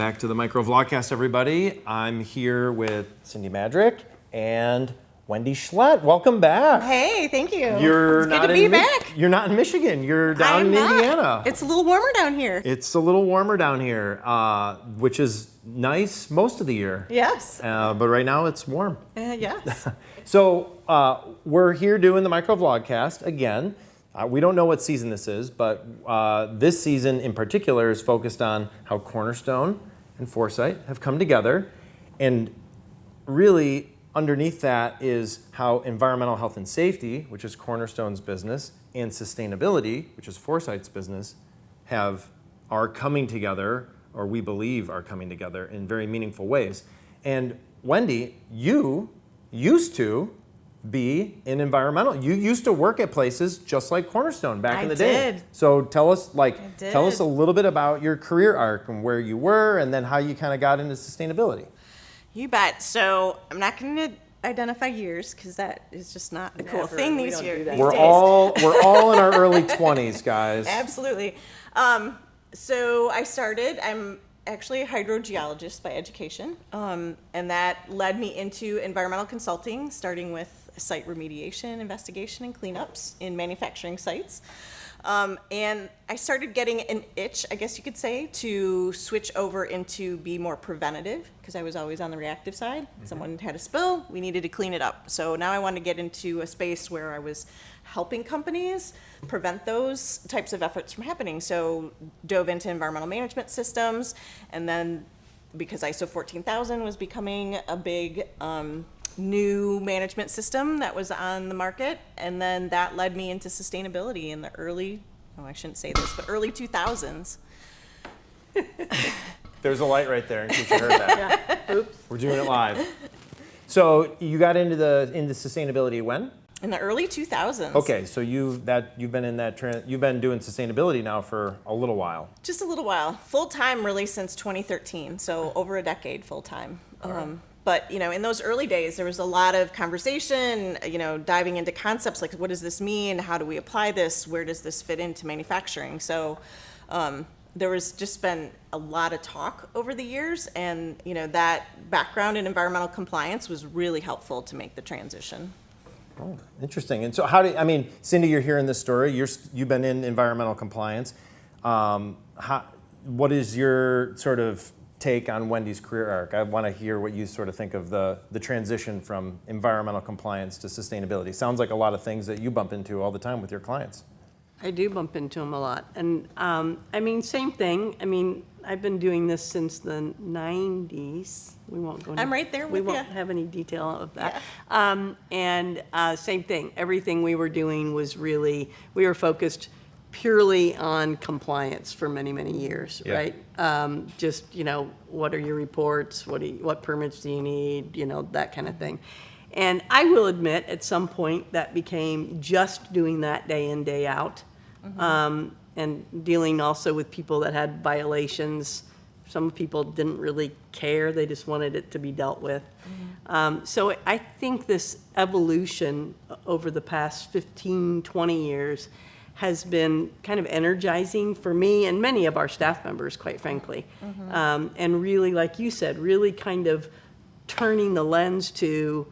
back to the Micro Vlogcast, everybody. I'm here with Cindy Madrick and Wendy Schlett. Welcome back. Hey, thank you. You're it's not good to be back. You're not in Michigan. You're down in Indiana. It's a little warmer down here. It's a little warmer down here, which is nice most of the year. Yes. But right now it's warm. Yes. So we're here doing the Micro Vlogcast again. We don't know what season this is, but this season in particular is focused on how Cornerstone and Foresight have come together. And really underneath that is how environmental health and safety, which is Cornerstone's business, and sustainability, which is Foresight's business, are coming together, or we believe are coming together in very meaningful ways. And Wendy, you used to be in environmental. You used to work at places just like Cornerstone back in the day. I did. So tell us a little bit about your career arc and where you were, and then how you kind of got into sustainability. You bet. So I'm not going to identify years because that is just not a cool thing these years. We're all in our early 20s, guys. Absolutely. So I'm actually a hydrogeologist by education, and that led me into environmental consulting, starting with site remediation, investigation, and cleanups in manufacturing sites. And I started getting an itch, I guess you could say, to switch over into be more preventative, because I was always on the reactive side. Mm-hmm. Someone had a spill, we needed to clean it up. So now I wanted to get into a space where I was helping companies prevent those types of efforts from happening. So dove into environmental management systems, and then because ISO 14000 was becoming a big new management system that was on the market, and then that led me into sustainability in the early 2000s. There's a light right there in case you heard that. Yeah. Oops. We're doing it live. So you got into sustainability when? In the early 2000s. Okay, so you've been doing sustainability now for a little while. Just a little while. Full time really since 2013, so over a decade full time. But in those early days, there was a lot of conversation, diving into concepts like, what does this mean? How do we apply this? Where does this fit into manufacturing? So there was just been a lot of talk over the years, and that background in environmental compliance was really helpful to make the transition. Oh, interesting. And so Cindy, you're hearing this story. You've been in environmental compliance. What is your sort of take on Wendy's career arc? I want to hear what you sort of think of the transition from environmental compliance to sustainability. Sounds like a lot of things that you bump into all the time with your clients. I do bump into them a lot. And same thing. I've been doing this since the 90s. We won't go into, I'm right there with you. We won't have any detail of that. Yeah. Same thing. Everything we were doing was we were focused purely on compliance for many, many years, Yeah. right? What are your reports? What permits do you need? That kind of thing. And I will admit, at some point, that became just doing that day in, day out, and dealing also with people that had violations. Some people didn't really care; they just wanted it to be dealt with. So I think this evolution over the past 15, 20 years has been kind of energizing for me and many of our staff members, quite frankly. And really, like you said, really kind of turning the lens to,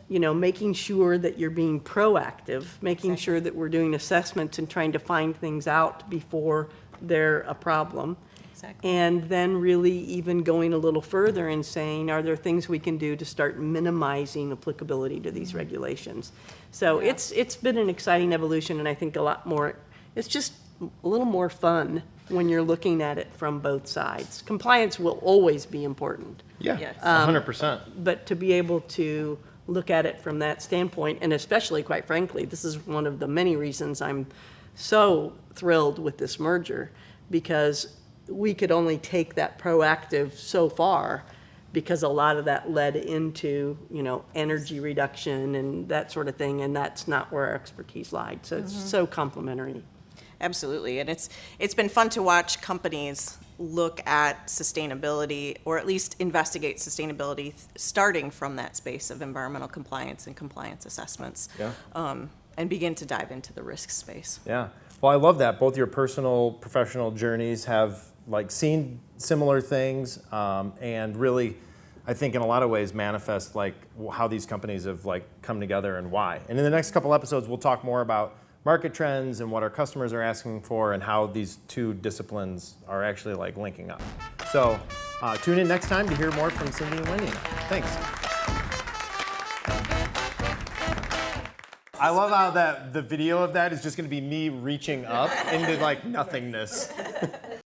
making sure that you're being proactive, making sure that we're doing assessments and trying to find things out before they're a problem. Exactly. And then really even going a little further and saying, are there things we can do to start minimizing applicability to these regulations? So it's been an exciting evolution, and I think it's just a little more fun when you're looking at it from both sides. Compliance will always be important. Yeah, Yes. 100%. But to be able to look at it from that standpoint, and especially, quite frankly, this is one of the many reasons I'm so thrilled with this merger, because we could only take that proactive so far, because a lot of that led into, energy reduction and that sort of thing, and that's not where our expertise lied. So it's so complementary. Absolutely, and it's been fun to watch companies look at sustainability, or at least investigate sustainability, starting from that space of environmental compliance and compliance assessments, and begin to dive into the risk space. Yeah. Well, I love that. Both your personal, professional journeys have like seen similar things, and really, I think in a lot of ways manifest like how these companies have like come together and why. And in the next couple episodes, we'll talk more about market trends and what our customers are asking for and how these two disciplines are actually like linking up. So tune in next time to hear more from Cindy and Wendy. Thanks. I love how the video of that is just going to be me reaching up into like nothingness.